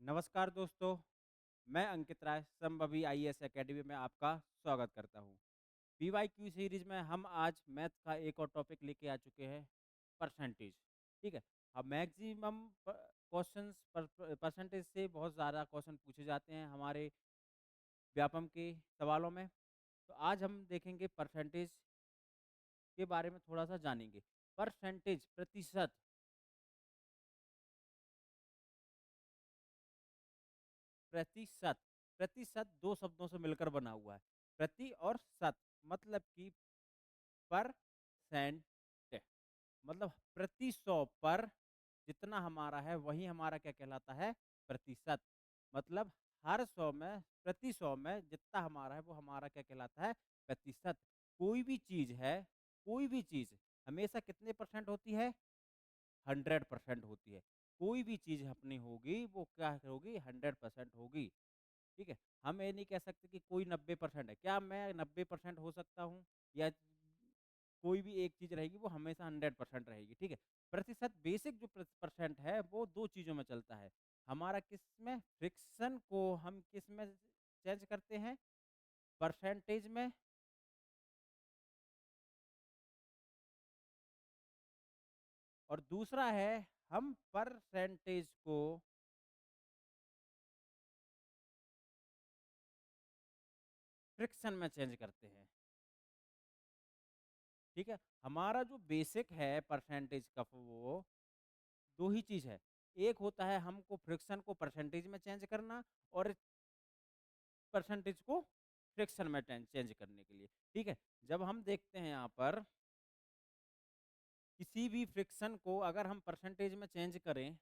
नमस्कार दोस्तों, मैं अंकित राय संभवी आईएएस एकेडमी में आपका स्वागत करता हूँ। पीवाईक्यू सीरीज में हम आज मैथ का एक और टॉपिक लेके आ चुके हैं, परसेंटेज। ठीक है। अब मैक्सिमम क्वेश्चंस परसेंटेज से बहुत ज़्यादा क्वेश्चन पूछे जाते हैं हमारे व्यापम के सवालों में। तो आज हम देखेंगे परसेंटेज के बारे में थोड़ा सा जानेंगे। परसेंटेज प्रतिशत, प्रतिशत, प्रतिशत दो शब्दों से मिलकर बना हुआ है। प्रति और शत मतलब कि परसेंट, मतलब प्रति 100 पर जितना हमारा है वही हमारा क्या कहलाता है, प्रतिशत। मतलब हर 100 में, प्रति 100 में जितना हमारा है वो हमारा क्या कहलाता है, प्रतिशत। कोई भी चीज है, कोई भी चीज हमेशा कितने परसेंट होती है, 100% होती है। कोई भी चीज अपनी होगी वो क्या होगी, 100% होगी। ठीक है। हम ये नहीं कह सकते कि कोई 90% है। क्या मैं 90% हो सकता हूँ, या कोई भी एक चीज रहेगी वो हमेशा 100% रहेगी। ठीक है। प्रतिशत बेसिक जो परसेंट है वो दो चीजों में चलता है हमारा। किस में, फ्रिक्शन को हम किस में चेंज करते हैं, परसेंटेज में। और दूसरा है, हम परसेंटेज को फ्रिक्शन में चेंज करते हैं। ठीक है। हमारा जो बेसिक है परसेंटेज का, वो दो ही चीज है। एक होता है हमको फ्रिक्शन को परसेंटेज में चेंज करना, और परसेंटेज को फ्रिक्शन में चेंज करने के लिए। ठीक है। जब हम देखते हैं यहाँ पर किसी भी फ्रिक्शन को अगर हम परसेंटेज में चेंज करें,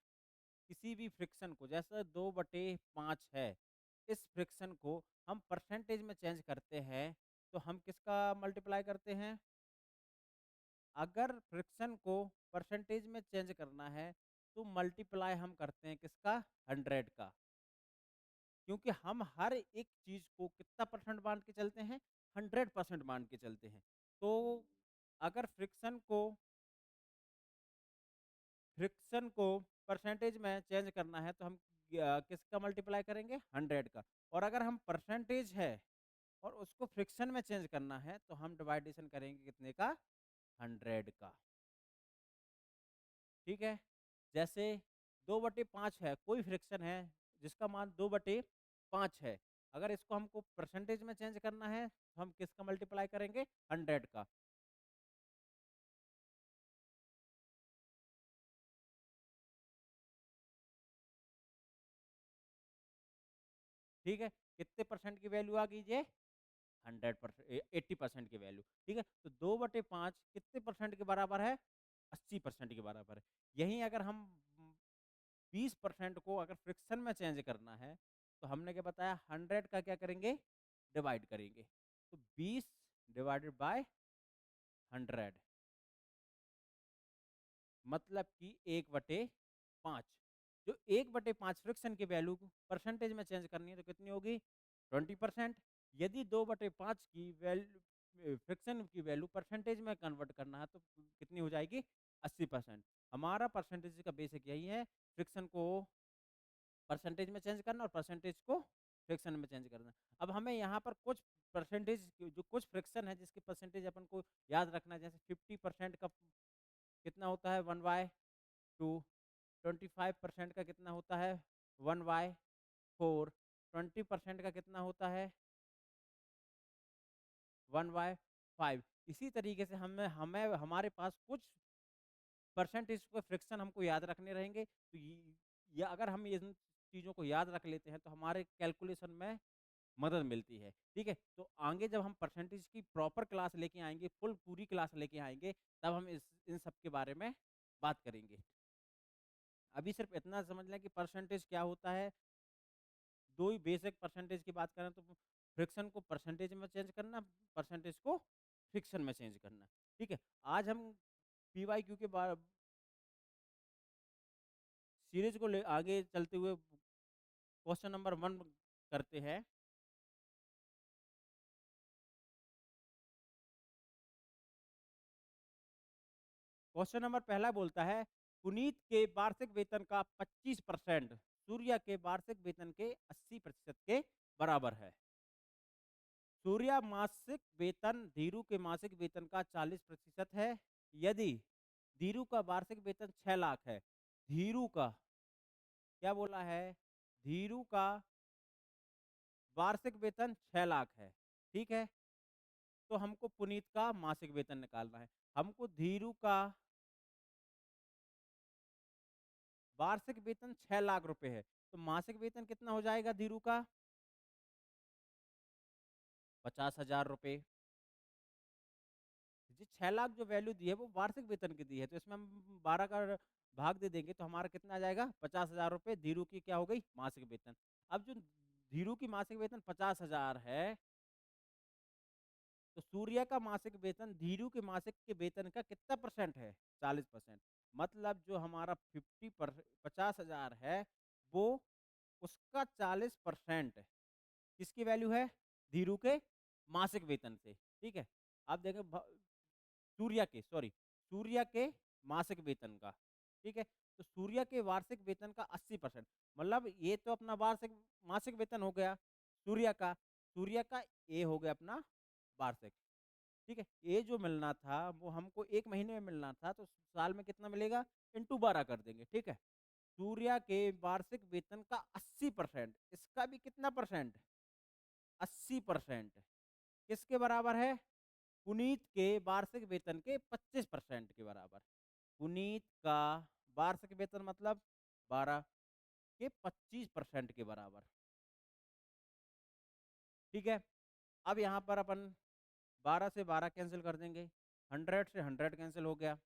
किसी भी फ्रिक्शन को, जैसे 2/5 है, इस फ्रिक्शन को हम परसेंटेज में चेंज करते हैं तो हम किसका मल्टीप्लाई करते हैं। अगर फ्रिक्शन को परसेंटेज में चेंज करना है तो मल्टीप्लाई हम करते हैं किसका, 100 का। क्योंकि हम हर एक चीज को कितना परसेंट मान के चलते हैं, 100% मान के चलते हैं। तो अगर फ्रिक्शन को परसेंटेज में चेंज करना है तो हम किसका मल्टीप्लाई करेंगे, 100 का। और अगर हम परसेंटेज है और उसको फ्रिक्शन में चेंज करना है तो हम डिवाइडेशन करेंगे कितने का, 100 का। ठीक है। जैसे 2/5 है, कोई फ्रिक्शन है जिसका मान 2/5 है। अगर इसको हमको परसेंटेज में चेंज करना है तो हम किसका मल्टीप्लाई करेंगे, 100 का। ठीक है। कितने परसेंट की वैल्यू आ गई ये, 100%, 80% की वैल्यू। ठीक है। तो 2/5 कितने परसेंट के बराबर है, 80% के बराबर है। यही अगर हम 20% को अगर फ्रिक्शन में चेंज करना है तो हमने क्या बताया, 100 का क्या करेंगे, डिवाइड करेंगे। तो 20 डिवाइडेड बाय 100 मतलब कि 1/5। जो 1/5 फ्रिक्शन की वैल्यू परसेंटेज में चेंज करनी है तो कितनी होगी, 20%। यदि 2/5 की वैल्यू, फ्रिक्शन की वैल्यू परसेंटेज में कन्वर्ट करना है तो कितनी हो जाएगी, 80%। हमारा परसेंटेज का बेसिक यही है, फ्रिक्शन को परसेंटेज में चेंज करना और परसेंटेज को फ्रिक्शन में चेंज करना। अब हमें यहाँ पर कुछ परसेंटेज, जो कुछ फ्रिक्शन है जिसकी परसेंटेज अपन को याद रखना है, जैसे 50% का कितना होता है, 1/2। 25% का कितना होता है, 1/4। 20% का कितना होता है, 1/5। इसी तरीके से हमें हमें हमारे पास कुछ परसेंटेज को फ्रिक्शन हमको याद रखने रहेंगे। तो या अगर हम इन चीज़ों को याद रख लेते हैं तो हमारे कैलकुलेशन में मदद मिलती है। ठीक है। तो आगे जब हम परसेंटेज की प्रॉपर क्लास लेके आएंगे, फुल पूरी क्लास लेके आएंगे, तब हम इस इन सब के बारे में बात करेंगे। अभी सिर्फ इतना समझ लें कि परसेंटेज क्या होता है। दो ही बेसिक परसेंटेज की बात करें तो फ्रिक्शन को परसेंटेज में चेंज करना, परसेंटेज को फ्रिक्शन में चेंज करना। ठीक है। आज हम पीवाईक्यू के बारे सीरीज को ले आगे चलते हुए क्वेश्चन नंबर 1 करते हैं। क्वेश्चन नंबर पहला बोलता है, पुनीत के वार्षिक वेतन का 25% सूर्य के वार्षिक वेतन के 80% के बराबर है। सूर्य मासिक वेतन धीरू के मासिक वेतन का 40% है। यदि धीरू का वार्षिक वेतन 6 लाख है, धीरू का क्या बोला है, धीरू का वार्षिक वेतन 6 लाख है, ठीक है? तो हमको पुनीत का मासिक वेतन निकालना है। हमको धीरू का वार्षिक वेतन 6 लाख रुपए है, तो मासिक वेतन कितना हो जाएगा धीरू का? 50,000 रुपए। जी 6 लाख जो वैल्यू दी है वो वार्षिक वेतन की दी है, तो इसमें हम 12 का भाग दे देंगे तो हमारा कितना आ जाएगा? 50,000 रुपए धीरू की क्या हो गई? मासिक वेतन। अब जो धीरू की मासिक वेतन 50,000 है, तो सूर्य का मासिक वेतन धीरू के मासिक के वेतन का कितना परसेंट है? 40%। मतलब जो हमारा 50,000 है, वो उसका 40% किसकी वैल्यू है? धीरू के मासिक वेतन से, ठीक है? आप देखें सूर्य के मासिक वेतन का, ठीक है? तो सूर्य के वार्षिक वेतन का 80%, मतलब ये तो अपना वार्षिक मासिक वेतन हो गया सूर्य का ये हो गया अपना वार्षिक, ठीक है? ये जो मिलना था वो हमको 1 महीने में मिलना था, तो साल में कितना मिलेगा? इंटू 12 कर देंगे, ठीक है? सूर्य के वार्षिक वेतन का 80%, इसका भी कितना परसेंट? 80% किसके बराबर है? पुनीत के वार्षिक वेतन के 25% के बराबर। पुनीत का वार्षिक वेतन मतलब 12 के 25% के बराबर, ठीक है? अब यहाँ पर अपन 12 से 12 कैंसिल कर देंगे, 100 से 100 कैंसिल हो गया,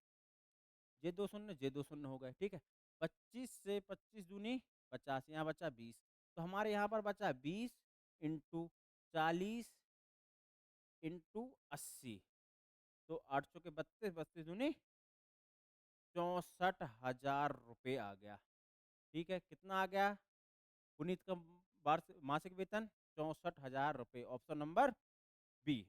ये 2 शून्य ये 2 शून्य हो गए, ठीक है? 25 से 25 दूनी 50, यहाँ बचा 20, तो हमारे यहाँ पर बचा 20 इंटू 40 इंटू 80, तो 8 चौके 32, 32 दूनी 64,000 रुपये आ गया, ठीक है? कितना आ गया पुनीत का वार्षिक मासिक वेतन? 64,000 रुपये, ऑप्शन नंबर बी।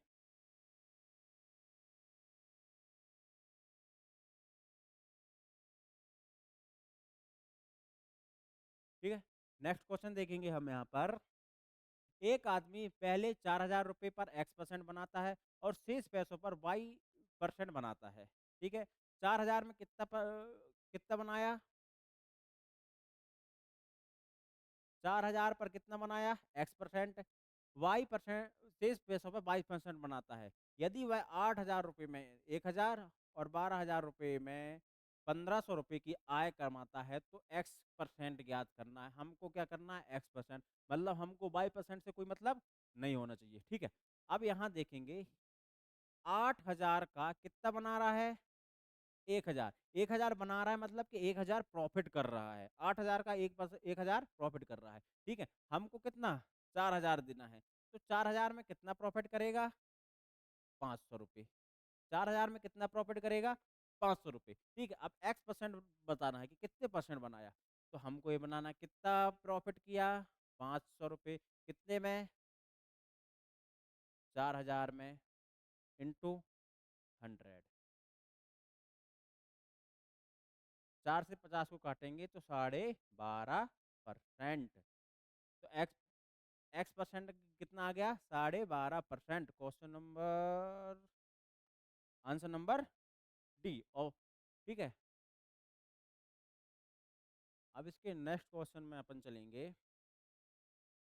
ठीक है, नेक्स्ट क्वेश्चन देखेंगे हम यहाँ पर। एक आदमी पहले 4,000 रुपये पर x% बनाता है और शेष पैसों पर y% बनाता है, ठीक है? 4,000 में कितना बनाया? 4,000 पर कितना बनाया? x%, y% शेष पैसों पर y% बनाता है। यदि वह 8,000 रुपये में 1,000 और 12,000 रुपये में 1,500 रुपये की आय कमाता है, तो x% ज्ञात करना है। हमको क्या करना है? x%, मतलब हमको y% से कोई मतलब नहीं होना चाहिए, ठीक है? अब यहाँ देखेंगे 8,000 का कितना बना रहा है? 1,000। 1,000 बना रहा है मतलब कि 1,000 प्रॉफिट कर रहा है। 8,000 का 1,000 प्रॉफिट कर रहा है, ठीक है? हमको कितना? 4,000 देना है, तो 4,000 में कितना प्रॉफिट करेगा? 500 रुपये। 4,000 में कितना प्रॉफिट करेगा? 500 रुपये, ठीक है? अब x% बताना है कि कितने परसेंट बनाया, तो हमको ये बनाना है कितना प्रॉफिट किया? 500 रुपये, कितने में? 4,000 में, इंटू 100। 4 से 50 को काटेंगे तो 12.5%, तो एक्स परसेंट कितना आ गया? 12.5%। Question number, answer number D. ओ, ठीक है? अब इसके नेक्स्ट क्वेश्चन में अपन चलेंगे।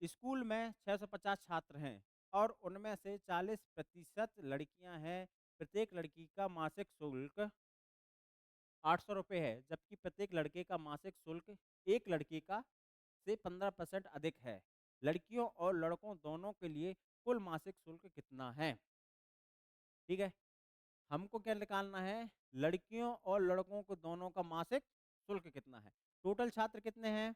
स्कूल में 650 छात्र हैं और उनमें से 40% लड़कियां हैं। प्रत्येक लड़की का मासिक शुल्क 800 रुपये है, जबकि प्रत्येक लड़के का मासिक शुल्क एक लड़की का से 15% अधिक है। लड़कियों और लड़कों दोनों के लिए कुल मासिक शुल्क कितना है? ठीक है, हमको क्या निकालना है? लड़कियों और लड़कों को दोनों का मासिक शुल्क कितना है। टोटल छात्र कितने हैं?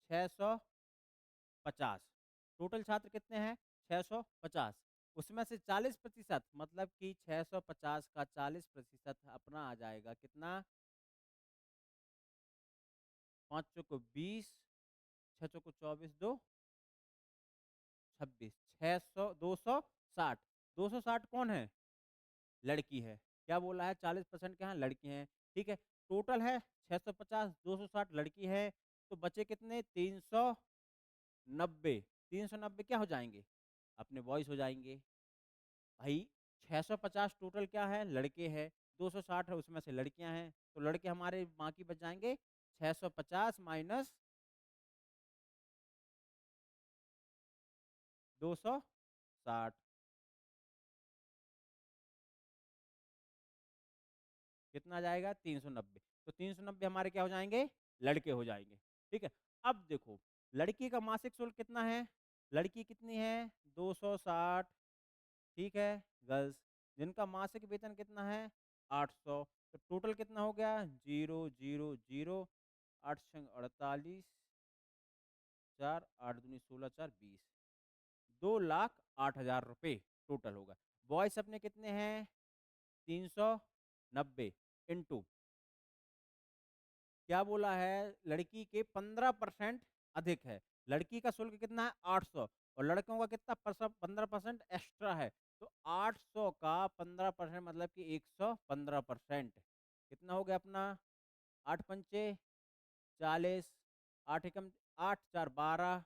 650। टोटल छात्र कितने हैं? 650। उसमें से 40%, मतलब कि 650 का 40% अपना आ जाएगा कितना? 5 चौको 20, 6 चौको 24, 2 26, 600, 260। 260 कौन है? लड़की है। क्या बोला है? 40% क्या है? लड़की हैं, ठीक है? टोटल है 650, 260 लड़की है, तो बचे कितने 390। 390 क्या हो जाएंगे अपने बॉयज हो जाएंगे भाई। 650 टोटल क्या है लड़के हैं, 260 है उसमें से लड़कियां हैं, तो लड़के हमारे बाकी बच जाएंगे 650 माइनस 260 कितना आ जाएगा 390। तो 390 हमारे क्या हो जाएंगे लड़के हो जाएंगे। ठीक है, अब देखो लड़की का मासिक शुल्क कितना है, लड़की कितनी है 260। ठीक है, गर्ल्स जिनका मासिक वेतन कितना है 800। तो टोटल कितना हो गया 0 0 0, 8 48, 4 8 दूनी 16 4 20, 2,08,000 रुपये टोटल होगा। बॉयस अपने कितने हैं 390 इंटू क्या बोला है लड़की के 15% अधिक है। लड़की का शुल्क कितना है 800 और लड़कों का कितना 15% एक्स्ट्रा है। तो 800 का 15% मतलब कि 115%। कितना हो गया अपना 8 पंचे 40, 8 एकम 8 4 12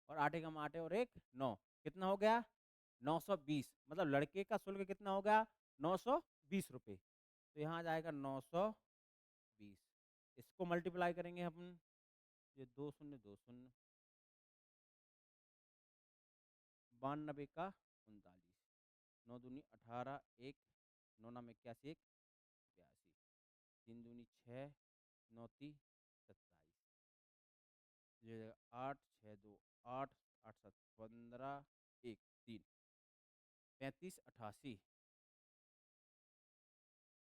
और 8 एकम 8 और 1 9, कितना हो गया 920। मतलब लड़के का शुल्क कितना हो गया 920 रुपये। तो यहाँ आ जाएगा 920, इसको मल्टीप्लाई करेंगे अपन, ये 2 0 2 0, 92 का 39, 9 दूनी 18, 1 9 नाम 81, 1 82, 3 दूनी 6, 9 ती 27, ये 8 6 2 8, 8 7 15, 1 3 35 88,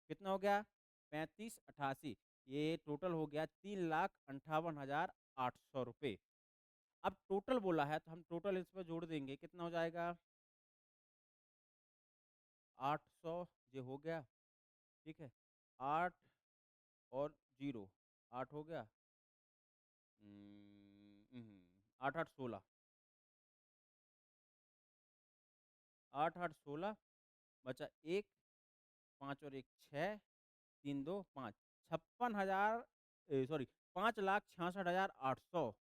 कितना हो गया 35 88। ये टोटल हो गया 3,58,800 रुपये। अब टोटल बोला है तो हम टोटल इस पर जोड़ देंगे, कितना हो जाएगा 800 ये हो गया। ठीक है, 8 और 0 8 हो गया, 8 8 16, 8 8 16 बचा 1 5 और 1 6, 3 2 5, 56,000 सॉरी 5,66,800,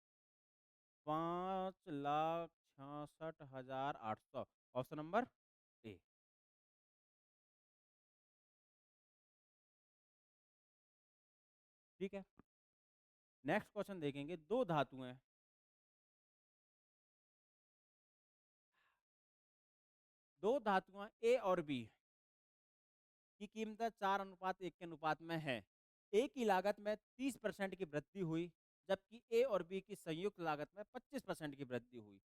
5,66,800 ऑप्शन नंबर ए। ठीक है, नेक्स्ट क्वेश्चन देखेंगे। दो धातुएं, दो धातुआं ए और बी की कीमत 4:1 के अनुपात में है। ए की लागत में 30% की वृद्धि हुई, जबकि ए और बी की संयुक्त लागत में 25% की वृद्धि हुई।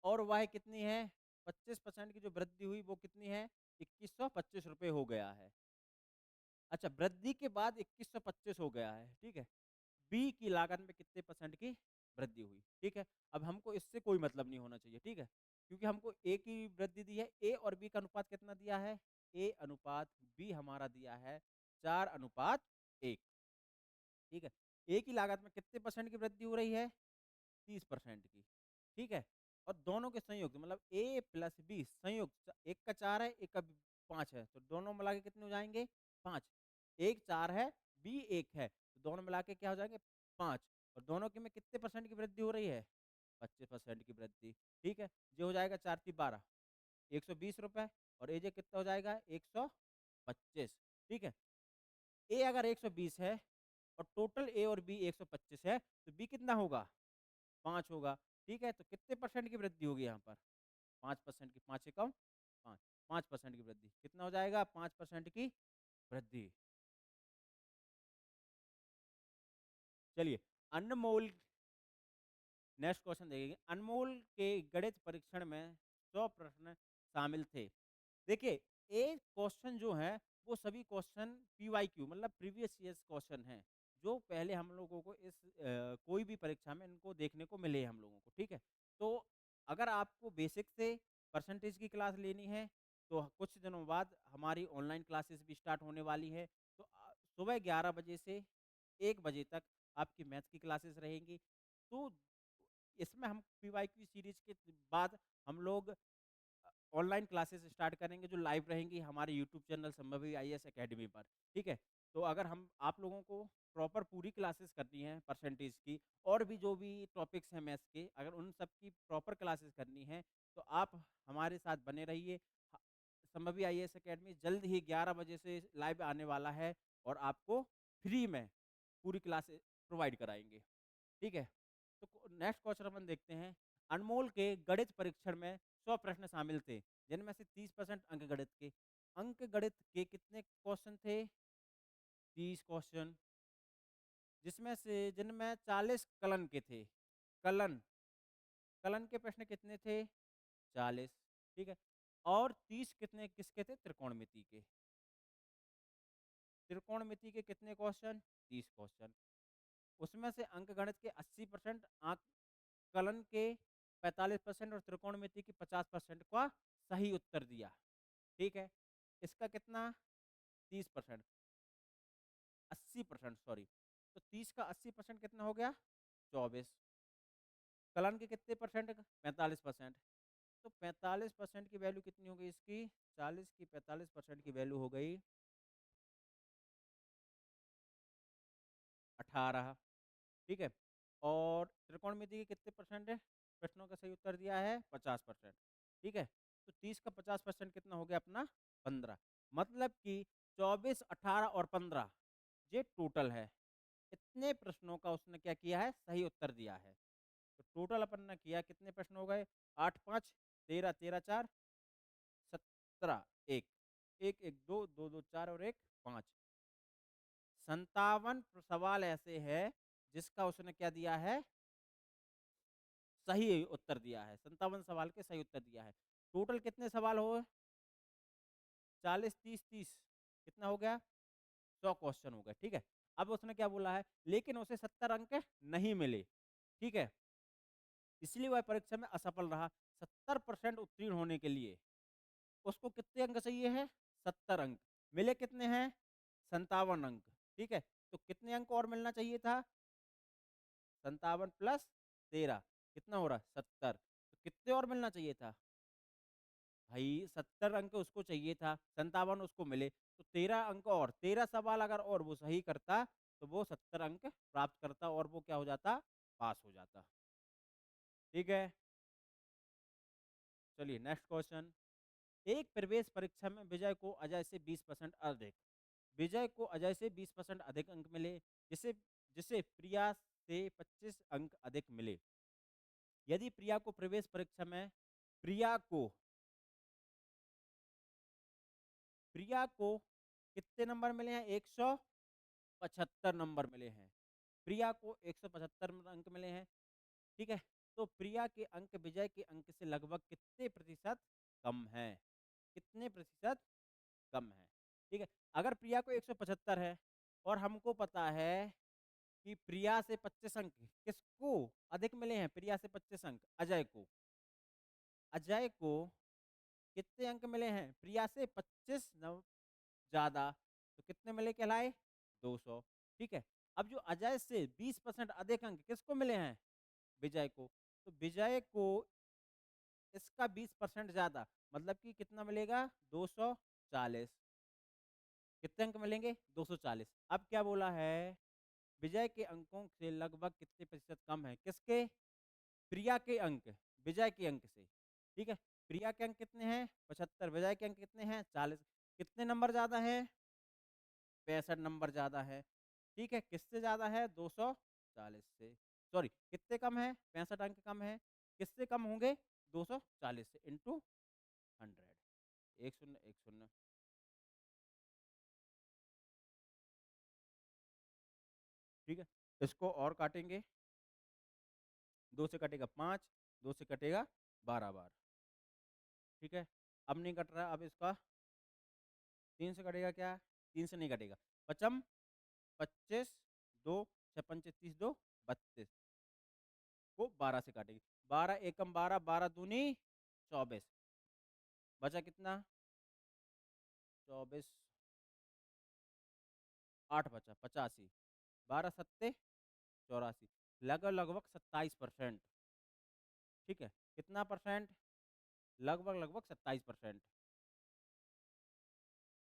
और वह कितनी है 25% की जो वृद्धि हुई वो कितनी है 2125 रुपये हो गया है। अच्छा, वृद्धि के बाद 2125 हो गया है। ठीक है, बी की लागत में कितने परसेंट की वृद्धि हुई। ठीक है, अब हमको इससे कोई मतलब नहीं होना चाहिए। ठीक है, क्योंकि हमको ए की वृद्धि दी है, ए और बी का अनुपात कितना दिया है ए अनुपात बी हमारा दिया है 4:1। ठीक है, ए की लागत में कितने परसेंट की वृद्धि हो रही है 30% की। ठीक है, और दोनों के संयुक्त मतलब ए प्लस बी संयुक्त, एक का 4 है एक का 5 है, तो दोनों मिला के कितने हो जाएंगे 5। एक 4 है बी 1 है, तो दोनों मिला के क्या हो जाएंगे 5। और दोनों के में कितने परसेंट की वृद्धि हो रही है 25% की वृद्धि। ठीक है, जो हो जाएगा 4 × 3 = 12, 120 रुपए, और एजे कितना हो जाएगा 125। ठीक है, ए अगर 120 है और टोटल ए और बी 125 है, तो बी कितना होगा 5 होगा। ठीक है, तो कितने परसेंट की वृद्धि होगी यहाँ पर 5% की, 5 एकम 5, 5% की वृद्धि, कितना हो जाएगा 5% की वृद्धि। चलिए, अनमोल, नेक्स्ट क्वेश्चन देखेंगे। अनमोल के गणित परीक्षण में 100 प्रश्न शामिल थे। देखिए, ये क्वेश्चन जो है वो सभी क्वेश्चन पीवाईक्यू मतलब प्रीवियस ईयर्स क्वेश्चन हैं, जो पहले हम लोगों को इस कोई भी परीक्षा में इनको देखने को मिले हम लोगों को। ठीक है, तो अगर आपको बेसिक से परसेंटेज की क्लास लेनी है तो कुछ दिनों बाद हमारी ऑनलाइन क्लासेस भी स्टार्ट होने वाली है। तो सुबह 11 बजे से 1 बजे तक आपकी मैथ्स की क्लासेस रहेंगी। तो इसमें हम पीवाईक्यू सीरीज के बाद हम लोग ऑनलाइन क्लासेस स्टार्ट करेंगे, जो लाइव रहेंगी हमारे YouTube channel Shambhavi IAS academy पर। ठीक है, तो अगर हम आप लोगों को प्रॉपर पूरी क्लासेस करनी है परसेंटेज की, और भी जो भी टॉपिक्स हैं मैथ्स के, अगर उन सब की प्रॉपर क्लासेस करनी है तो आप हमारे साथ बने रहिए। संभवी आईएएस एकेडमी जल्द ही 11 बजे से लाइव आने वाला है और आपको फ्री में पूरी क्लासेस प्रोवाइड कराएंगे। ठीक है, तो नेक्स्ट क्वेश्चन अपन देखते हैं। अनमोल के गणित परीक्षण में 100 प्रश्न शामिल थे, जिनमें से 30% अंक गणित के। अंक गणित के कितने क्वेश्चन थे? 30 क्वेश्चन, जिसमें से जिनमें 40 कलन के थे। कलन कलन के प्रश्न कितने थे? 40। ठीक है, और 30 कितने किसके थे? त्रिकोणमिति के। त्रिकोणमिति के कितने क्वेश्चन? 30 क्वेश्चन। उसमें से अंक गणित के 80%, आंक कलन के 45% और त्रिकोणमिति की 50% का सही उत्तर दिया। ठीक है, इसका कितना? 30%, 80%, सॉरी। तो 30 का 80% कितना हो गया? 24। कलन के कितने परसेंट? 45%। तो 45% की वैल्यू कितनी हो गई इसकी? 40 की 45% की वैल्यू हो गई 18। ठीक है, और त्रिकोणमिति के कितने परसेंट है? प्रश्नों का सही उत्तर दिया है 50%। ठीक है, तो 30 का 50% कितना हो गया अपना? 15। मतलब कि 24, 18 और 15 ये टोटल है। इतने प्रश्नों का उसने क्या किया है? सही उत्तर दिया है। तो टोटल अपन ने किया, कितने प्रश्न हो गए? 8 5 13, 13 4 17, 1 1 1 2 2 2 4 और 1 5। 57 सवाल ऐसे है जिसका उसने क्या दिया है? सही उत्तर दिया है। 57 सवाल के सही उत्तर दिया है। टोटल कितने सवाल हो? 40 30 30, कितना हो गया? 100 क्वेश्चन हो गए। ठीक है, अब उसने क्या बोला है? लेकिन उसे 70 अंक नहीं मिले। ठीक है, इसलिए वह परीक्षा में असफल रहा। 70% उत्तीर्ण होने के लिए उसको कितने अंक चाहिए है? 70 अंक। मिले कितने हैं? 57 अंक। ठीक है, तो कितने अंक और मिलना चाहिए था? 57 प्लस 13 कितना हो रहा? 70। तो कितने और मिलना चाहिए था भाई? 70 अंक उसको चाहिए था, 57 उसको मिले, तो 13 अंक और 13 सवाल अगर और वो सही करता तो वो 70 अंक प्राप्त करता और वो क्या हो जाता? पास हो जाता। ठीक है, चलिए नेक्स्ट क्वेश्चन। एक प्रवेश परीक्षा में विजय को अजय से 20% अधिक, विजय को अजय से 20% अधिक अंक मिले, जिसे जिसे प्रिया से 25 अंक अधिक मिले। यदि प्रिया को प्रिया को कितने नंबर मिले हैं? 175 नंबर मिले हैं। प्रिया को 175 अंक मिले हैं। ठीक है, तो प्रिया के अंक विजय के अंक से लगभग कितने प्रतिशत कम है? कितने प्रतिशत कम है? ठीक है, अगर प्रिया को 175 है और हमको पता है कि प्रिया से 25 अंक किसको अधिक मिले हैं? प्रिया से 25 अंक अजय को। अजय को कितने अंक मिले हैं? प्रिया से 25 ज्यादा, तो कितने मिले कहलाए? 200। ठीक है, अब जो अजय से 20% अधिक अंक किसको मिले हैं? विजय को। तो विजय को इसका 20% ज्यादा, मतलब कि कितना मिलेगा? 240। कितने अंक मिलेंगे? 240। अब क्या बोला है? विजय के अंकों से लगभग कितने प्रतिशत कम है? किसके? प्रिया के अंक विजय के अंक से। ठीक है, प्रिया के अंक कितने हैं? 75। विजय के अंक कितने हैं? 40। कितने नंबर ज्यादा है? 65 नंबर ज्यादा है। ठीक है, किससे ज्यादा है? 240 से। सॉरी, कितने कम है? 65 अंक कम है। किससे कम होंगे? 240 से, इंटू 100। एक शून्य एक शून्य। ठीक है, इसको और काटेंगे। 2 से कटेगा 5, 2 से कटेगा 12 बार। ठीक है, अब नहीं कट रहा। अब इसका 3 से कटेगा क्या? 3 से नहीं कटेगा। पचम 25, 2 6 पंचे 30, 2 32 को 12 से काटेंगे। 12 एकम 12, 12 दूनी 24। बचा कितना? 24, 8 बचा 85। 12 सत्ते 84, लगभग लगभग 27%। ठीक है, कितना परसेंट? लगभग लगभग 27%।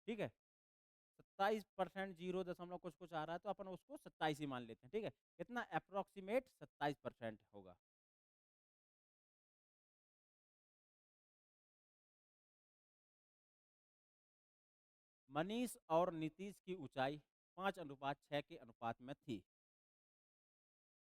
ठीक है, 27% 0 कुछ कुछ आ रहा है तो अपन उसको 27 ही मान लेते हैं, ठीक है। कितना अप्रोक्सीमेट 27% होगा। मनीष और नीतीश की ऊंचाई 5:6 के अनुपात में थी।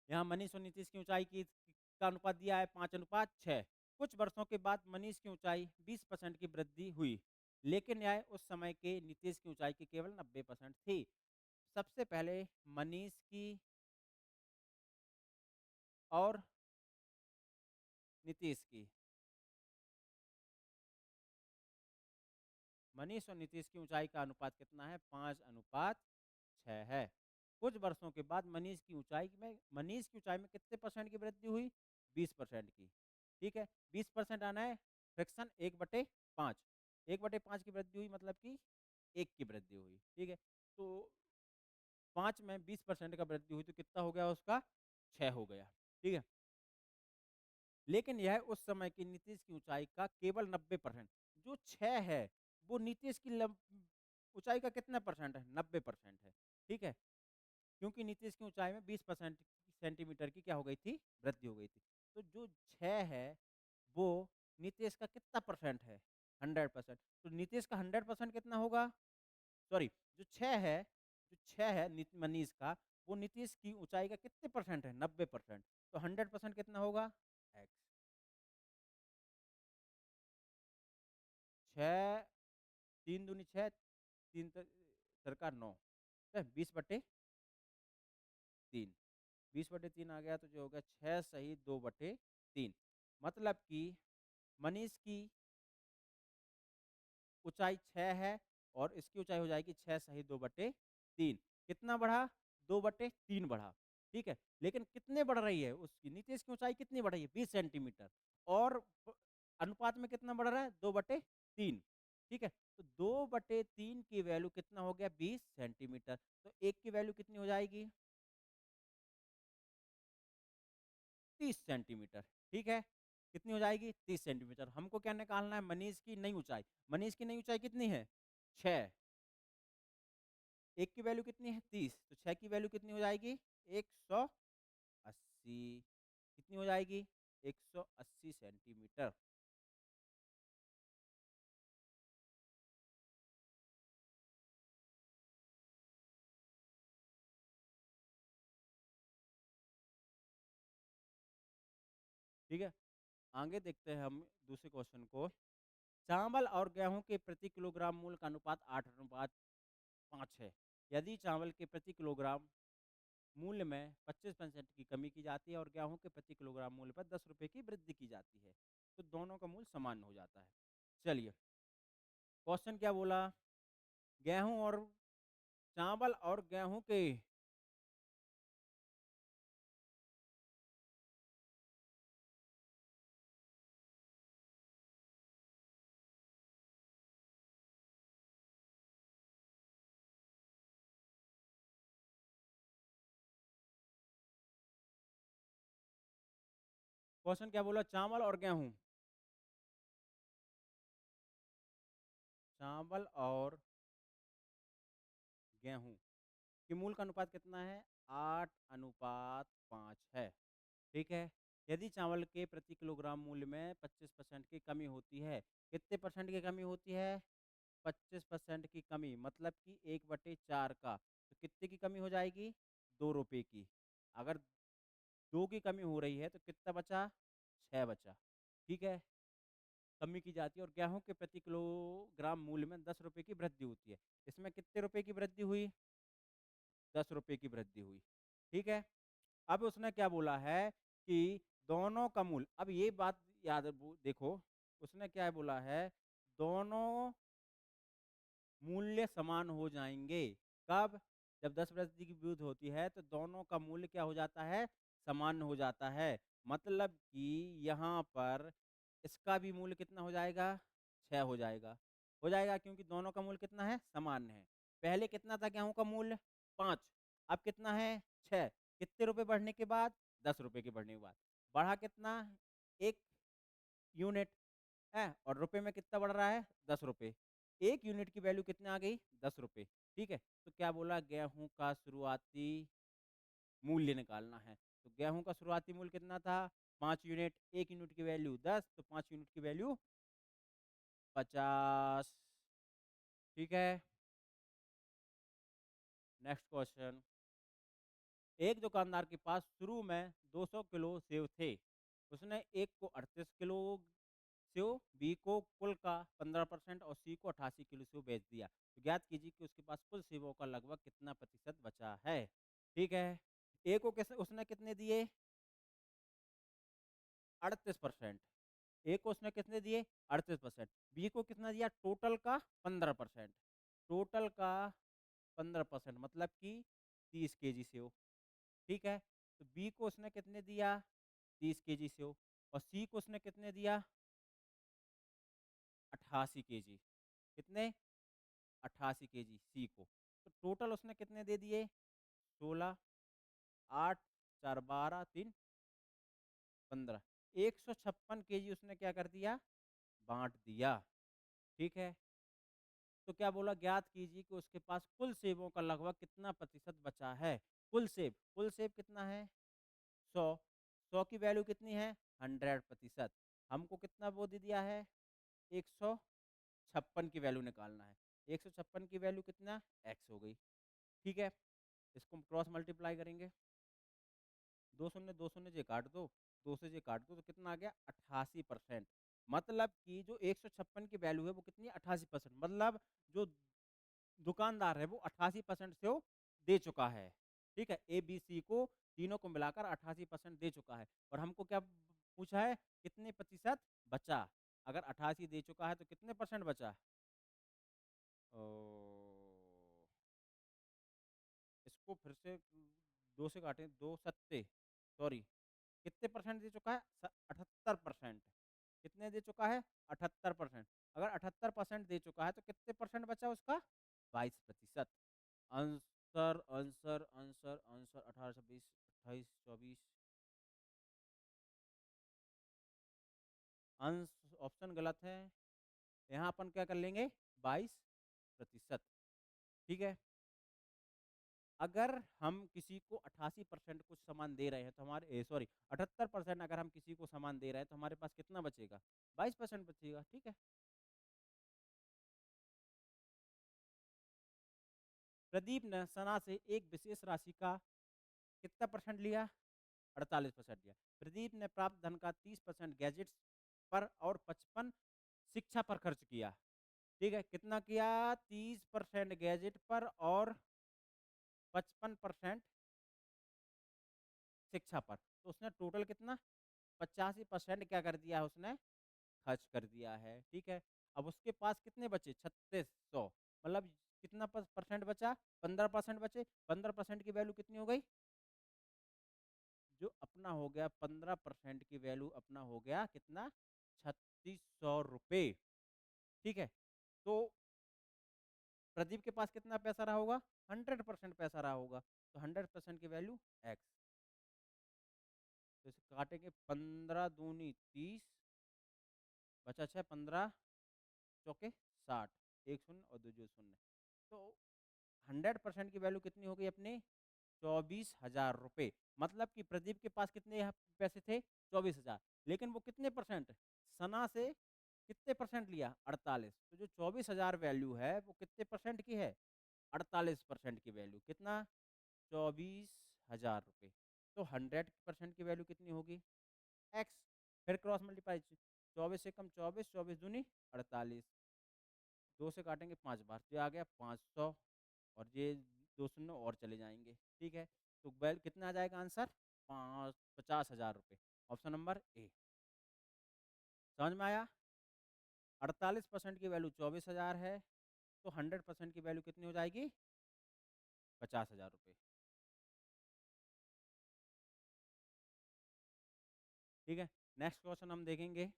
यहाँ मनीष और नीतीश की ऊंचाई का अनुपात दिया है 5:6। कुछ वर्षों के बाद मनीष की ऊंचाई 20% की वृद्धि हुई, लेकिन यह उस समय के नीतीश की ऊंचाई की केवल 90% थी। सबसे पहले मनीष की और नीतीश की, मनीष और नीतीश की ऊंचाई का अनुपात कितना है? 5:6 है। कुछ वर्षों के बाद मनीष की ऊंचाई में कितने परसेंट की वृद्धि हुई? 20% की। ठीक है, 20% आना है फ्रैक्शन 1/5। 1/5 की वृद्धि हुई मतलब कि 1 की वृद्धि हुई। ठीक है, तो 5 में 20% का वृद्धि हुई तो कितना हो गया उसका? 6 हो गया। ठीक है, लेकिन यह उस समय की नीतीश की ऊंचाई का केवल 90%। जो 6 है वो नीतीश की ऊंचाई का कितना परसेंट है? 90% है। ठीक है, क्योंकि नीतीश की ऊंचाई में 20% सेंटीमीटर की क्या हो गई थी? वृद्धि हो गई थी। तो जो 6 है वो नीतीश का कितना परसेंट है? 100%। तो नीतीश का 100% कितना होगा? सॉरी, जो 6 है, मनीष का, वो नीतीश की ऊंचाई का कितने परसेंट है? 90%। तो 100% कितना होगा? एक्स। 6, 3×2 = 6, 3×4 = 9, 20/3। 20/3 आ गया तो जो होगा 6 सही 2/3। मतलब कि मनीष की ऊंचाई 6 है और इसकी ऊंचाई हो जाएगी 6 सही 2/3। कितना बढ़ा? 2/3 बढ़ा। ठीक है, लेकिन कितने बढ़ रही है उसकी? नीतीश की ऊंचाई कितनी बढ़ रही है? 20 सेंटीमीटर। और अनुपात में कितना बढ़ रहा है? 2/3। ठीक है, तो 2/3 की वैल्यू कितना हो गया? 20 सेंटीमीटर। तो एक की वैल्यू कितनी हो जाएगी? 30 सेंटीमीटर। ठीक है, कितनी हो जाएगी? 30 सेंटीमीटर। हमको क्या निकालना है? मनीष की नई ऊंचाई। मनीष की नई ऊंचाई कितनी है? 6। एक की वैल्यू कितनी है? 30। तो 6 की वैल्यू कितनी हो जाएगी? 180। कितनी हो जाएगी? 180 सेंटीमीटर। ठीक है, आगे देखते हैं हम दूसरे क्वेश्चन को। चावल और गेहूं के प्रति किलोग्राम मूल्य का अनुपात 8:5 है। यदि चावल के प्रति किलोग्राम मूल्य में 25% की कमी की जाती है और गेहूं के प्रति किलोग्राम मूल्य पर 10 रुपए की वृद्धि की जाती है तो दोनों का मूल्य समान हो जाता है। चलिए, क्वेश्चन क्या बोला? गेहूं और चावल और गेहूं के क्वेश्चन क्या बोला? चावल और गेहूं के मूल का अनुपात कितना है? 8:5 है। ठीक है, यदि चावल के प्रति किलोग्राम मूल्य में 25% की कमी होती है, कितने परसेंट की कमी होती है? 25% की कमी मतलब कि 1/4 का, तो कितने की कमी हो जाएगी? 2 रुपए की। अगर 2 की कमी हो रही है तो कितना बचा? 6 बचा। ठीक है, कमी की जाती है और गेहूं के प्रति किलोग्राम मूल्य में 10 रुपए की वृद्धि होती है। इसमें कितने रुपए की वृद्धि हुई? 10 रुपए की वृद्धि हुई। ठीक है, अब उसने क्या बोला है कि दोनों का मूल्य, अब ये बात याद देखो, उसने क्या बोला है? दोनों मूल्य समान हो जाएंगे। कब? जब 10 वृद्धि की वृद्धि होती है तो दोनों का मूल्य क्या हो जाता है? समान हो जाता है। मतलब कि यहाँ पर इसका भी मूल्य कितना हो जाएगा? 6 हो जाएगा। हो जाएगा क्योंकि दोनों का मूल्य कितना है? समान है। पहले कितना था गेहूं का मूल्य? 5। अब कितना है? 6। कितने रुपए बढ़ने के बाद? 10 रुपए के बढ़ने के बाद। बढ़ा कितना? 1 यूनिट है। और रुपए में कितना बढ़ रहा है? 10 रुपए। 1 यूनिट की वैल्यू कितने आ गई? 10 रुपए। ठीक है? तो क्या बोला, गेहूँ का शुरुआती मूल्य निकालना है। तो गेहूँ का शुरुआती मूल्य कितना था? 5 यूनिट, 1 यूनिट की वैल्यू 10, तो 5 यूनिट की वैल्यू 50। ठीक है? Next question. एक दुकानदार के पास शुरू में 200 किलो सेव थे। उसने एक को 38 किलो सेव, बी को कुल का 15% और सी को 88 किलो सेव बेच दिया। तो ज्ञात कीजिए कि उसके पास कुल सेवों का लगभग कितना प्रतिशत बचा है। ठीक है? ए को कैसे उसने कितने दिए? 38%। ए को उसने कितने दिए? 38%। बी को कितना दिया? टोटल का 15%। टोटल का 15% मतलब कि 30 केजी सेव। ठीक है? तो बी को उसने कितने दिया? 30 केजी सेव। और सी को उसने कितने दिया? 88 केजी। कितने? 88 केजी सी को। तो टोटल उसने कितने दे दिए? 16, 8, 4, 12, 3, 15। 156 केजी उसने क्या कर दिया? बांट दिया। ठीक है? तो क्या बोला, ज्ञात कीजिए कि उसके पास कुल सेबों का लगभग कितना प्रतिशत बचा है। कुल सेब कितना है? 100। 100 की वैल्यू कितनी है? 100%। हमको कितना वो दे दिया है? 156 की वैल्यू निकालना है। 156 की वैल्यू कितना? एक्स हो गई। ठीक है? इसको हम क्रॉस मल्टीप्लाई करेंगे। दो शून्य जे काट दो, दो से जे काट दो, तो कितना आ गया? 88%। मतलब कि जो 156 की वैल्यू है वो कितनी है? 88%। मतलब जो दुकानदार है वो 88% से वो दे चुका है। ठीक है? ए बी सी को तीनों को मिलाकर 88% दे चुका है। और हमको क्या पूछा है? कितने प्रतिशत बचा। अगर 88 दे चुका है तो कितने परसेंट बचा? ओ, इसको फिर से दो से काटें, दो सत्ते, सॉरी, कितने परसेंट दे चुका है? 78%। कितने दे चुका है? 78%। अगर 78% दे चुका है तो कितने परसेंट बचा उसका? 22%। Answer answer answer answer 18, 26, 28, 24। Answer option गलत है। यहाँ अपन क्या कर लेंगे? 22%। ठीक है? अगर हम किसी को 88% कुछ सामान दे रहे हैं तो हमारे सॉरी 78% अगर हम किसी को सामान दे रहे हैं तो हमारे पास कितना बचेगा? 22% बचेगा। ठीक है? प्रदीप ने सना से एक विशेष राशि का कितना परसेंट लिया? 48% लिया। प्रदीप ने प्राप्त धन का 30% गैजेट्स पर और 55 शिक्षा पर खर्च किया। ठीक है? कितना किया? 30% गैजेट पर और 55% शिक्षा पर। तो उसने टोटल कितना? 85% क्या कर दिया है उसने? खर्च कर दिया है। ठीक है? अब उसके पास कितने बचे? 3600। मतलब कितना परसेंट बचा? 15% बचे। 15% की वैल्यू कितनी हो गई? जो अपना हो गया 15% की वैल्यू अपना हो गया कितना? 3600 रुपये। ठीक है? तो प्रदीप के पास कितना पैसा रहा होगा? 100% पैसा रहा होगा। तो 100% की वैल्यू एक्स। तो इसे काटेंगे, 15 दूनी 30, बचा 6, 15 चौके 60, एक शून्य और दो जो शून्य। तो 100% की वैल्यू कितनी हो गई अपनी? 24,000 रुपये। मतलब कि प्रदीप के पास कितने पैसे थे? 24,000। लेकिन वो कितने परसेंट सना से कितने परसेंट लिया? 48। तो जो 24,000 वैल्यू है वो कितने परसेंट की है? 48% की वैल्यू। कितना? 24,000 रुपये। तो 100% की वैल्यू कितनी होगी? एक्स। फिर क्रॉस मल्टीप्लाई, 24 से कम 24, 24 दूनी 48, दो से काटेंगे 5 बार, तो ये आ गया 500। और ये दो शून्य और चले जाएंगे। ठीक है? तो बैल कितना आ जाएगा आंसर? 50,000 रुपये। Option number A. समझ में आया? 48% की वैल्यू 24,000 है। तो 100% की वैल्यू कितनी हो जाएगी? 50,000 रुपये। ठीक है? नेक्स्ट क्वेश्चन हम देखेंगे।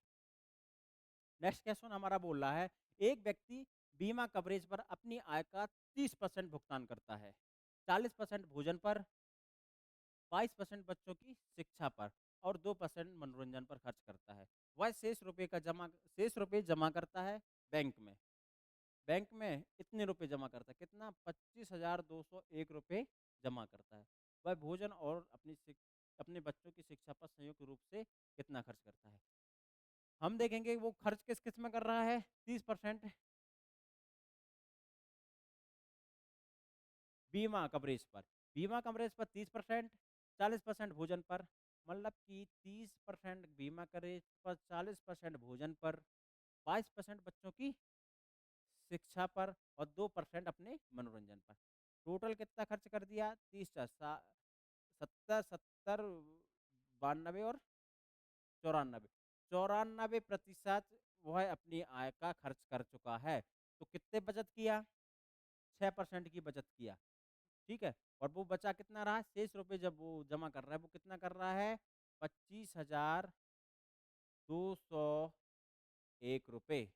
नेक्स्ट क्वेश्चन हमारा बोल रहा है, एक व्यक्ति बीमा कवरेज पर अपनी आय का 30% भुगतान करता है, 40% भोजन पर, 22% बच्चों की शिक्षा पर और 2% मनोरंजन पर खर्च करता है। वह शेष रुपए जमा करता है बैंक में। बैंक में इतने रुपए जमा करता है, कितना 25,201 रुपए जमा करता है। वह भोजन और अपने बच्चों की शिक्षा पर संयुक्त रूप से कितना खर्च करता है। हम देखेंगे वो खर्च किस किस में कर रहा है, 30%। बीमा कवरेज पर, बीमा कवरेज पर 30%, 40% भोजन पर, मतलब कि 30% बीमा कवरेज पर, 40% भोजन पर, 22% बच्चों की शिक्षा पर और 2% अपने मनोरंजन पर। टोटल कितना खर्च कर दिया, 70, 70, 92 और 94, 94% वह अपनी आय का खर्च कर चुका है। तो कितने बचत किया, 6% की बचत किया। ठीक है, और वो बचा कितना रहा, शेष रुपए जब वो जमा कर रहा है, वो कितना कर रहा है, 25,201 रुपए।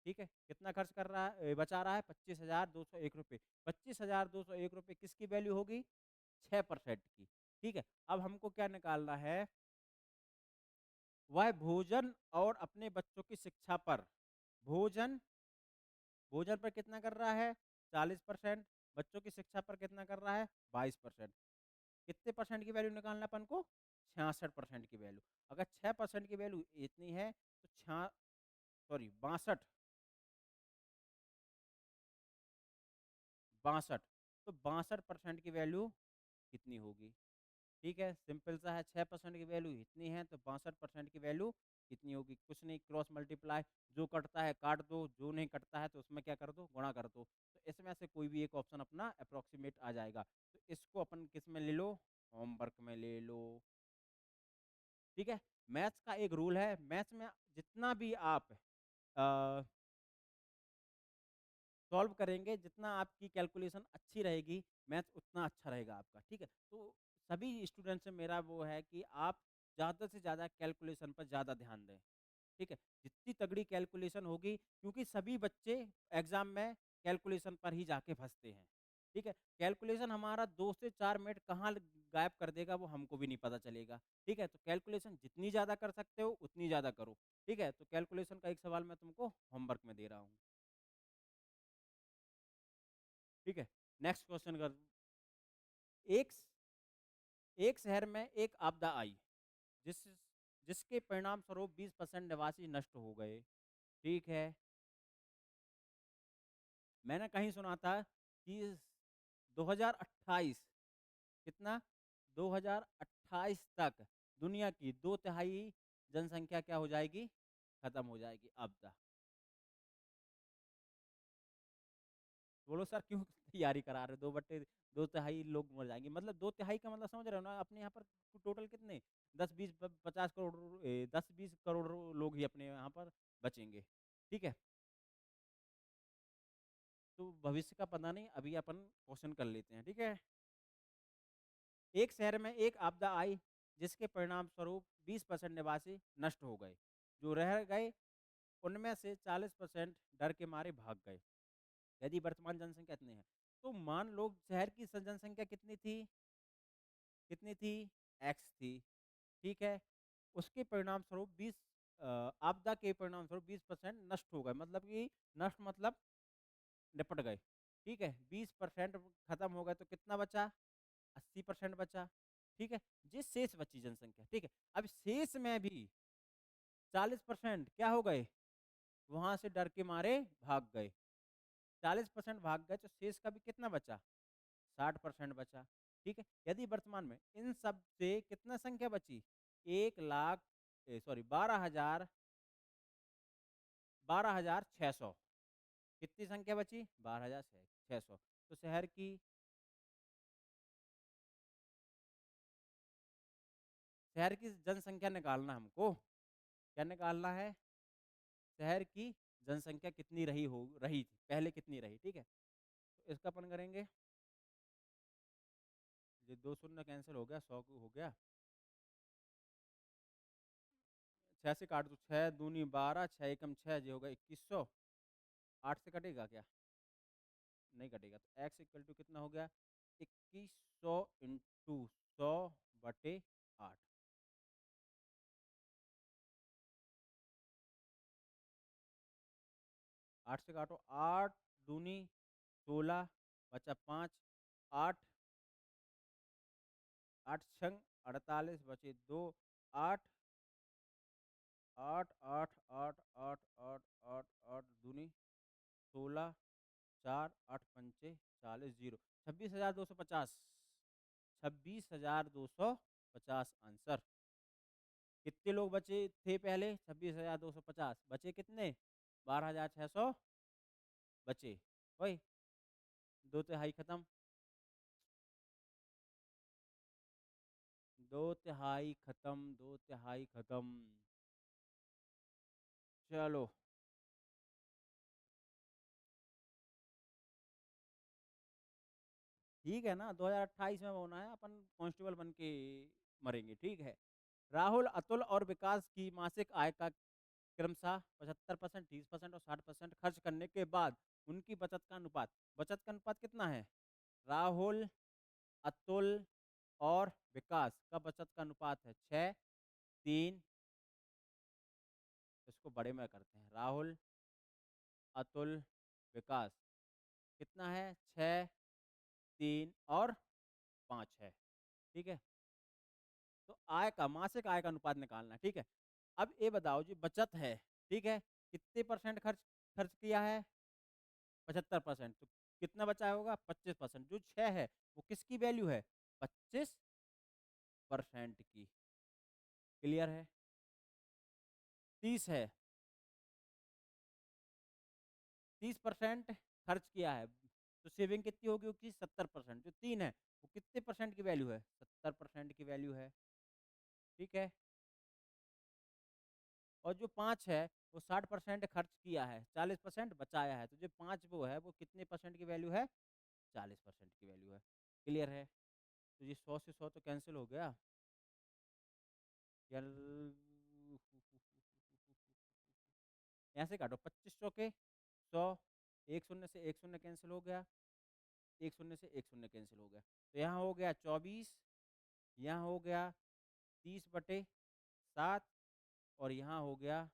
ठीक है, कितना खर्च कर रहा है, बचा रहा है 25,201 रुपए। 25,201 रुपए किसकी वैल्यू होगी, 6% की। ठीक है, अब हमको क्या निकालना है, वह भोजन और अपने बच्चों की शिक्षा पर, भोजन भोजन पर कितना कर रहा है, 40%, बच्चों की शिक्षा पर कितना कर रहा है, 22%। कितने परसेंट की वैल्यू निकालना है अपन को, 66% की वैल्यू। अगर 6% की वैल्यू इतनी है तो सॉरी 62, तो 62% की वैल्यू कितनी होगी। ठीक है, सिंपल सा है, 6% की वैल्यू इतनी है तो 62% की वैल्यू कितनी होगी, कुछ नहीं, क्रॉस मल्टीप्लाई, जो कटता है काट दो, जो नहीं कटता है तो उसमें क्या कर दो, गुणा कर दो। तो इसमें से कोई भी एक ऑप्शन अपना अप्रोक्सीमेट आ जाएगा। तो इसको अपन किस में ले लो, होमवर्क में ले लो। ठीक है, मैथ्स का एक रूल है, मैथ्स में जितना भी आप सॉल्व करेंगे, जितना आपकी कैलकुलेशन अच्छी रहेगी, मैथ्स उतना अच्छा रहेगा आपका। ठीक है, तो सभी स्टूडेंट से मेरा वो है कि आप ज़्यादा से ज़्यादा कैलकुलेशन पर ज़्यादा ध्यान दें। ठीक है, जितनी तगड़ी कैलकुलेशन होगी, क्योंकि सभी बच्चे एग्जाम में कैलकुलेशन पर ही जाके फंसते हैं। ठीक है, कैलकुलेशन हमारा 2 से 4 मिनट कहाँ गायब कर देगा वो हमको भी नहीं पता चलेगा। ठीक है, तो कैलकुलेशन जितनी ज़्यादा कर सकते हो उतनी ज़्यादा करो। ठीक है, तो कैलकुलेशन का एक सवाल मैं तुमको होमवर्क में दे रहा हूँ। ठीक है, नेक्स्ट क्वेश्चन कर, एक एक शहर में एक आपदा आई, जिस जिसके परिणाम स्वरूप 20% निवासी नष्ट हो गए। ठीक है, मैंने कहीं सुना था कि 2028, कितना, 2028 तक दुनिया की 2/3 जनसंख्या क्या हो जाएगी, खत्म हो जाएगी, आपदा। बोलो सर क्यों तैयारी करा रहे हो, 2/2 लोग मर जाएंगे, मतलब 2/3 का मतलब समझ रहे हो ना, अपने यहाँ पर टोटल कितने, 10, 20, 50 करोड़, 10, 20 करोड़ लोग ही अपने यहाँ पर बचेंगे। ठीक है, तो भविष्य का पता नहीं, अभी अपन क्वेश्चन कर लेते हैं। ठीक है, एक शहर में एक आपदा आई, जिसके परिणाम स्वरूप 20% निवासी नष्ट हो गए, जो रह गए उनमें से 40% डर के मारे भाग गए। यदि वर्तमान जनसंख्या इतनी है, तो मान लो शहर की जनसंख्या कितनी थी, कितनी थी, एक्स थी। ठीक है, उसके परिणाम स्वरूप 20, आपदा के परिणाम स्वरूप 20% नष्ट हो गए, मतलब कि नष्ट मतलब निपट गए। ठीक है, 20% खत्म हो गए तो कितना बचा, 80% बचा। ठीक है, जिस शेष बची जनसंख्या, ठीक है, अब शेष में भी 40% क्या हो गए, वहां से डर के मारे भाग गए। 40% भाग गए तो शेष का भी कितना बचा, 60% बचा। ठीक है, यदि वर्तमान में इन सब से कितना संख्या बची, 1 लाख, सॉरी 12,600, कितनी संख्या बची, 12,600। तो शहर की जनसंख्या निकालना हमको, क्या निकालना है, शहर की जनसंख्या कितनी रही थी पहले, कितनी रही। ठीक है, तो इसका अपन करेंगे, ये 2 शून्य कैंसिल हो गया, 100 हो गया, 6 से काट दो, 6 दूनी 12, 6 एकम 6, ये होगा 2100। 8 से कटेगा क्या, नहीं कटेगा, तो एक्स इक्वल टू कितना हो गया, 2100 × 100/8। 8 से काटो, 8 दूनी 16 बचा 5, 8 8 छंग 48 बचे 2, 8 8 8 8 8 8 8 8 दूनी 16 4 8 पंचे 40 0 26,250 26,250 आंसर। कितने लोग बचे थे पहले? 26,250 बचे कितने? 12,600 बचे। वही 2/3 खत्म, 2/3 खत्म, 2/3 खत्म। चलो ठीक है ना, 2028 में होना है, अपन कांस्टेबल बन के मरेंगे, ठीक है। राहुल, अतुल और विकास की मासिक आय का क्रमशः 75%, 30% और 60% खर्च करने के बाद उनकी बचत का अनुपात कितना है? राहुल, अतुल और विकास का बचत का अनुपात है 6, 3। इसको बड़े में करते हैं, राहुल, अतुल, विकास कितना है? 6, 3 और 5 है, ठीक है। तो मासिक आय का अनुपात निकालना है, ठीक है। अब ये बताओ जी, बचत है, ठीक है, कितने परसेंट खर्च खर्च किया है? 75%। तो कितना बचा होगा? 25%। जो 6 है वो किसकी वैल्यू है? 25% की। क्लियर है? 30 है, 30% खर्च किया है, तो सेविंग कितनी होगी उसकी? 70%। जो 3 है वो कितने परसेंट की वैल्यू है? 70% की वैल्यू है, ठीक है। और जो 5 है वो 60% खर्च किया है, 40% बचाया है, तो जो 5 वो है वो कितने परसेंट की वैल्यू है? 40% की वैल्यू है। क्लियर है? तो ये 100 से 100 तो कैंसिल हो गया यार। यहाँ से काटो, 25 चौके 100, एक शून्य से एक शून्य कैंसिल हो गया, एक शून्य से एक शून्य कैंसिल हो गया, तो यहाँ हो गया 24, यहाँ हो गया 30/7 और यहाँ हो गया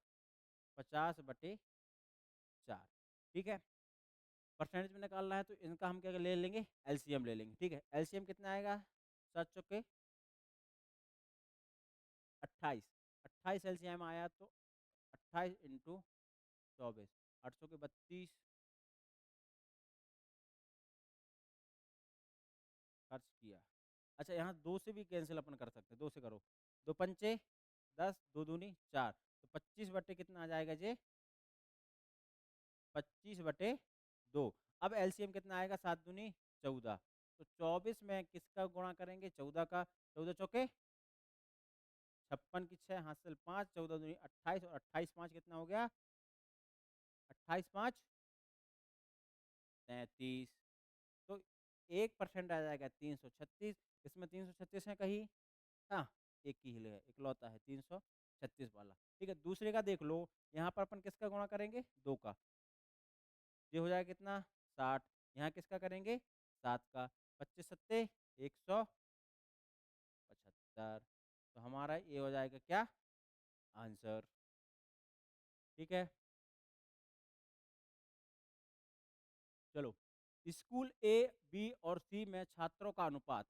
50/4, ठीक है। परसेंटेज में निकालना है तो इनका हम क्या ले लेंगे? एलसीएम ले लेंगे, ठीक है। एलसीएम कितना आएगा? 7 चौके 28, 28 एलसीएम आया, तो 28 इंटू 24, 832 खर्च किया। अच्छा, यहाँ 2 से भी कैंसिल अपन कर सकते हैं, 2 से करो, 2 पंचे 10, 2 दूनी 4, तो 25 बटे कितना आ जाएगा जी? 25/2। अब एलसीएम कितना आएगा? 7 दूनी 14, तो 24 में किसका गुणा करेंगे? 14 का, 14 चौके 56 की 6 हाथ से 5, 14 दूनी 28 और 28 5 कितना हो गया? 28 5 33। तो 1% आ जाएगा 336। इसमें 336 है कहीं? हाँ, एक ही हिल है, इकलौता है 336 वाला, ठीक है। दूसरे का देख लो, यहाँ पर अपन किसका गुणा करेंगे? 2 का, ये हो जाएगा कितना? 60। यहाँ किसका करेंगे? 7 का, 25 सत्ते 175, तो हमारा ये हो जाएगा क्या? आंसर, ठीक है। चलो, स्कूल ए, बी और सी में छात्रों का अनुपात,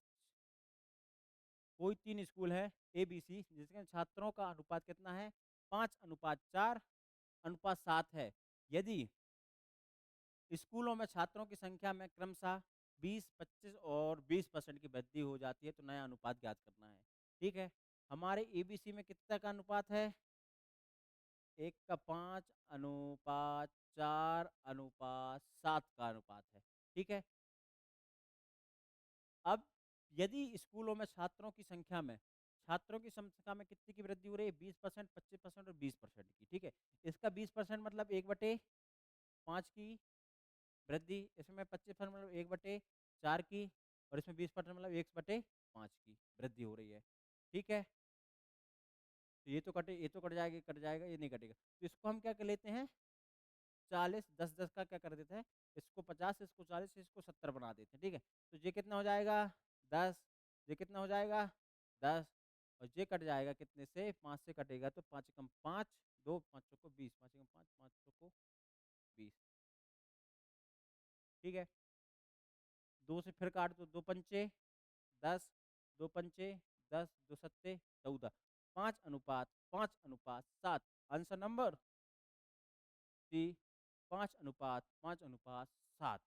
कोई 3 स्कूल है ए बी सी जिसके छात्रों का अनुपात कितना है? 5:4:7 है। यदि स्कूलों में छात्रों की संख्या में क्रमशः 20, 25 और 20% की वृद्धि हो जाती है, तो नया अनुपात ज्ञात करना है, ठीक है। हमारे एबीसी में कितना का अनुपात है? 1:5:4:7 का अनुपात है, ठीक है। अब यदि स्कूलों में छात्रों की संख्या में कितनी की वृद्धि हो रही है? 20%, 25% और 20% की, ठीक है। इसका 20% मतलब 1/5 की वृद्धि, इसमें 25% मतलब 1/4 की, और इसमें 20% मतलब 1/5 की वृद्धि हो रही है, ठीक है। तो ये तो कट जाएगा, ये नहीं कटेगा, तो इसको हम क्या कर लेते हैं? 40, 10 10 का क्या कर देते हैं? इसको 50, इसको 40, इसको 70 बना देते हैं, ठीक है। तो ये कितना हो जाएगा? 10। ये कितना हो जाएगा? 10। और ये कट जाएगा कितने से? 5 से कटेगा, तो 5 एकम 5, 2 5 चौको 20, 5 एकम 5, 5 चौको 20। ठीक है? 2 से फिर काट दो, 2 पंचे 10, 2 पंचे 10, 2 सत्ते 14, 5:5:7 आंसर नंबर सी 5:5:7।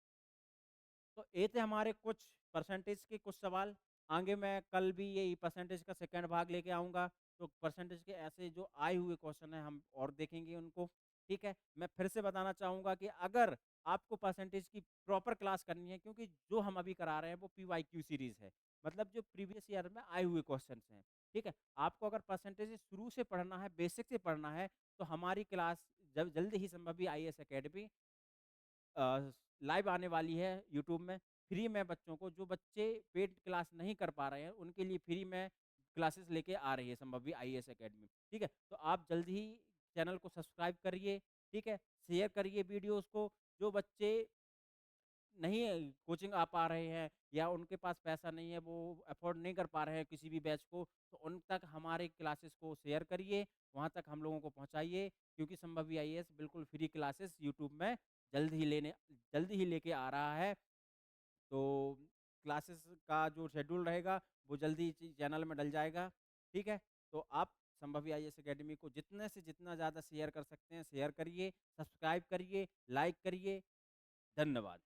तो ये थे हमारे कुछ परसेंटेज के कुछ सवाल। आगे मैं कल भी यही परसेंटेज का सेकंड भाग लेके आऊँगा, तो परसेंटेज के ऐसे जो आए हुए क्वेश्चन हैं हम और देखेंगे उनको, ठीक है? मैं फिर से बताना चाहूँगा कि अगर आपको परसेंटेज की प्रॉपर क्लास करनी है, क्योंकि जो हम अभी करा रहे हैं वो पीवाईक्यू सीरीज़ है, मतलब जो प्रीवियस ईयर में आए हुए क्वेश्चन्स हैं, ठीक है? आपको अगर परसेंटेज शुरू से पढ़ना है, बेसिक से पढ़ना है, तो हमारी क्लास जब जल्द ही संभव आईएएस एकेडमी लाइव आने वाली है यूट्यूब में, फ्री में बच्चों को, जो बच्चे पेड क्लास नहीं कर पा रहे हैं, उनके लिए फ्री में क्लासेस लेके आ रही है संभवी आईएएस एकेडमी, ठीक है? तो आप जल्द ही चैनल को सब्सक्राइब करिए, ठीक है? शेयर करिए वीडियोज़ को, जो बच्चे नहीं कोचिंग आ पा रहे हैं या उनके पास पैसा नहीं है, वो अफ़ोर्ड नहीं कर पा रहे हैं किसी भी बैच को, तो उन तक हमारे क्लासेस को शेयर करिए, वहाँ तक हम लोगों को पहुँचाइए, क्योंकि संभवी आईएएस बिल्कुल फ्री क्लासेस यूट्यूब में जल्द ही लेके आ रहा है। तो क्लासेस का जो शेड्यूल रहेगा, वो जल्दी चैनल में डल जाएगा, ठीक है? तो आप संभवी आईएएस अकेडमी को जितने से जितना ज़्यादा शेयर कर सकते हैं, शेयर करिए, सब्सक्राइब करिए, लाइक करिए। धन्यवाद।